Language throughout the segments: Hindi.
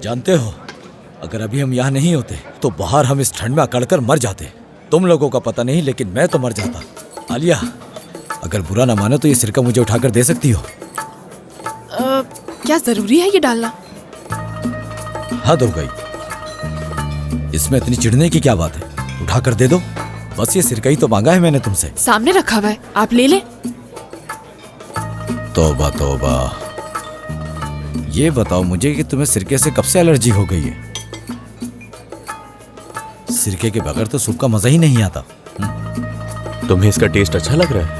जानते हो, अगर अभी हम यहाँ नहीं होते तो बाहर हम इस ठंड में अकड़कर मर जाते। तुम लोगों का पता नहीं, लेकिन मैं तो मर जाता। आलिया, अगर बुरा ना मानो तो ये सिरका मुझे उठाकर दे सकती हो? क्या जरूरी है ये डालना? हद हो गई, इसमें इतनी चिढ़ने की क्या बात है? उठाकर दे दो, बस ये सिरका ही तो मांगा है मैंने तुमसे। सामने रखा हुआ है, आप ले लें। तौबा तौबा। ये बताओ मुझे कि तुम्हें सिरके से कब से एलर्जी हो गई है? सिरके के बगैर तो सूप का मजा ही नहीं आता। तुम्हें इसका टेस्ट अच्छा लग रहा है?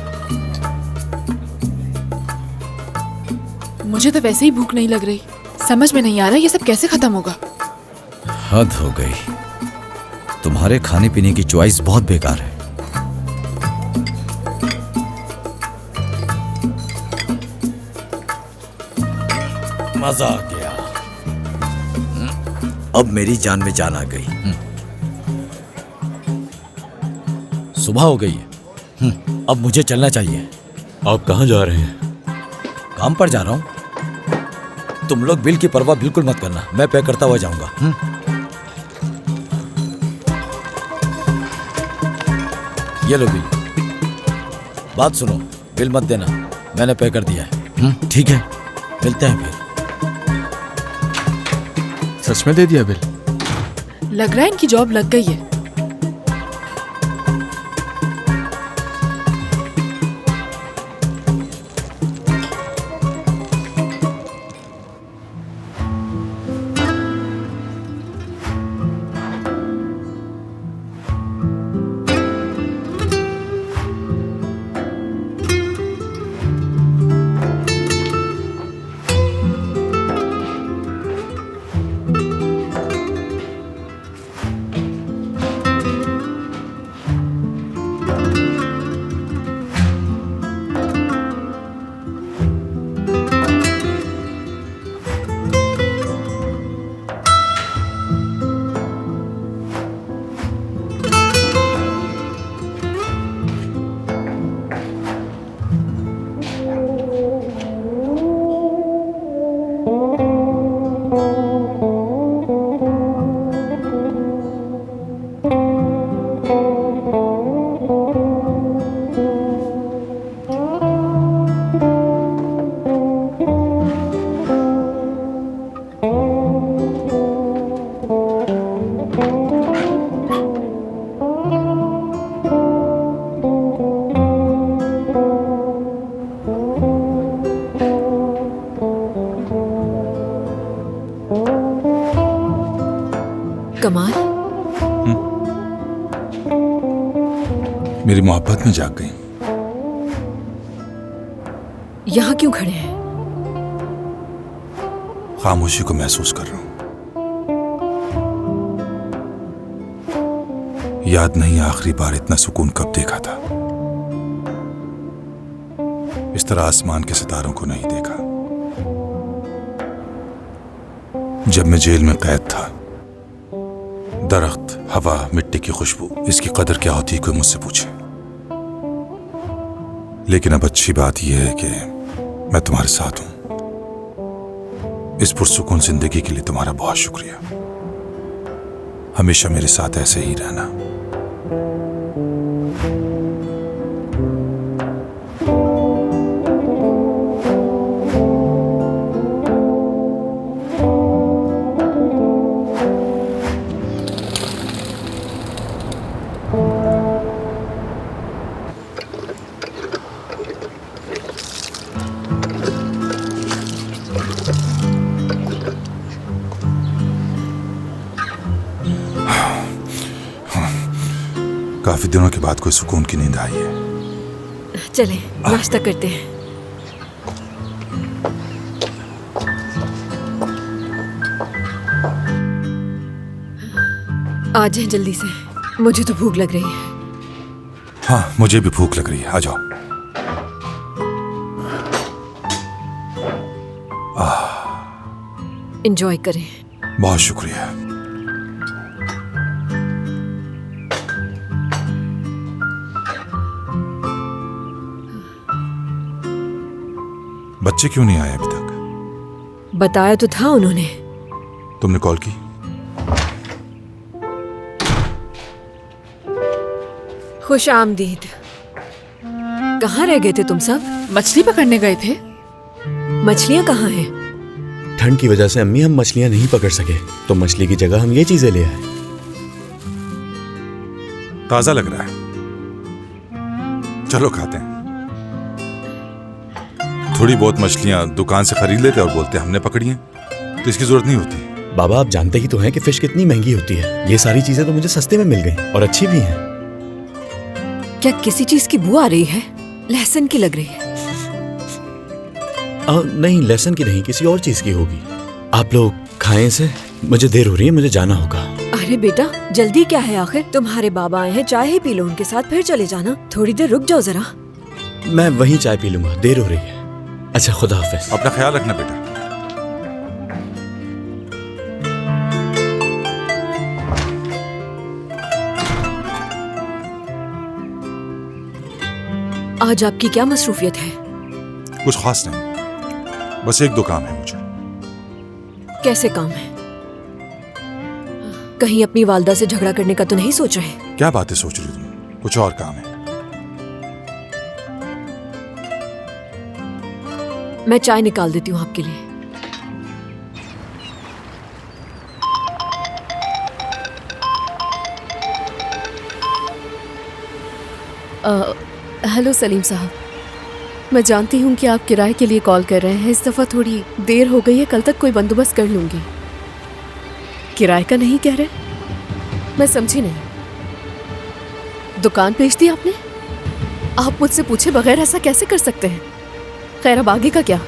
मुझे तो वैसे ही भूख नहीं लग रही। समझ में नहीं आ रहा ये सब कैसे खत्म होगा। हद हो गई, तुम्हारे खाने पीने की चॉइस बहुत बेकार है। मजा आ गया। अब मेरी जान में जान आ गई। सुबह हो गई है, अब मुझे चलना चाहिए। आप कहाँ जा रहे हैं? काम पर जा रहा हूं। तुम लोग बिल की परवाह बिल्कुल मत करना, मैं पे करता हुआ जाऊंगा। ये लो बिल। बात सुनो, बिल मत देना, मैंने पे कर दिया है। ठीक है, मिलते हैं फिर। सच में दे दिया बिल? लग रहा है इनकी जॉब लग गई है। कमाल, मेरी मोहब्बत में जाग गई। यहाँ क्यों खड़े हैं? खामोशी को महसूस कर रहा हूं। याद नहीं आखिरी बार इतना सुकून कब देखा था। इस तरह आसमान के सितारों को नहीं देखा। जब मैं जेल में कैद था, दरख्त, हवा, मिट्टी की खुशबू, इसकी कदर क्या होती है कोई मुझसे पूछे। लेकिन अब अच्छी बात यह है कि मैं तुम्हारे साथ हूं। इस पुरसुकून जिंदगी के लिए तुम्हारा बहुत शुक्रिया। हमेशा मेरे साथ ऐसे ही रहना। काफी दिनों के बाद कोई सुकून की नींद आई है। चलें, नाश्ता करते हैं। आ जाएं जल्दी से, मुझे तो भूख लग रही है। हाँ, मुझे भी भूख लग रही है, आ जाओ। एंजॉय करें। बहुत शुक्रिया। बच्चे क्यों नहीं आए अभी तक? बताया तो था उन्होंने, तुमने कॉल की? खुश आमदीद। कहाँ रह गए थे तुम सब? मछली पकड़ने गए थे। मछलियाँ कहाँ हैं? ठंड की वजह से अम्मी हम मछलियां नहीं पकड़ सके, तो मछली की जगह हम ये चीजें ले आए। ताजा लग रहा है, चलो खाते हैं। थोड़ी बहुत मछलियां दुकान से खरीद लेते और बोलते हमने पकड़ी हैं, तो इसकी जरूरत नहीं होती। बाबा आप जानते ही तो हैं कि फिश कितनी महंगी होती है। ये सारी चीजें तो मुझे सस्ते में मिल गई और अच्छी भी हैं। क्या किसी चीज की बू आ रही है? लहसुन की लग रही है। नहीं, लहसुन की नहीं, किसी और चीज की होगी। आप लोग खाएं से, मुझे देर हो रही है, मुझे जाना होगा। अरे बेटा, जल्दी क्या है आखिर? तुम्हारे बाबा आए हैं, चाय ही पी लो उनके साथ, फिर चले जाना। थोड़ी देर रुक जाओ जरा। मैं वहीं चाय पी लूंगा, देर हो रही है। अच्छा, खुदा हाफिज। अपना ख्याल रखना बेटा। आज आपकी क्या मसरूफियत है? कुछ खास नहीं, बस एक दो काम है मुझे। कैसे काम है? कहीं अपनी वालदा से झगड़ा करने का तो नहीं सोच रहे? क्या बातें सोच रही हो तुम? कुछ और काम है। मैं चाय निकाल देती हूँ आपके लिए। हेलो सलीम साहब, मैं जानती हूँ कि आप किराए के लिए कॉल कर रहे हैं। इस दफ़ा थोड़ी देर हो गई है, कल तक कोई बंदोबस्त कर लूँगी। किराए का नहीं कह रहे? मैं समझी नहीं। दुकान बेच दी आपने? आप मुझसे पूछे बगैर ऐसा कैसे कर सकते हैं? खैर, अब आगे का क्या?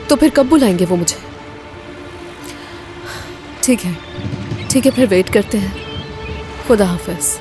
तो फिर कब बुलाएंगे वो मुझे? ठीक है, फिर वेट करते हैं। खुदा हाफिज़।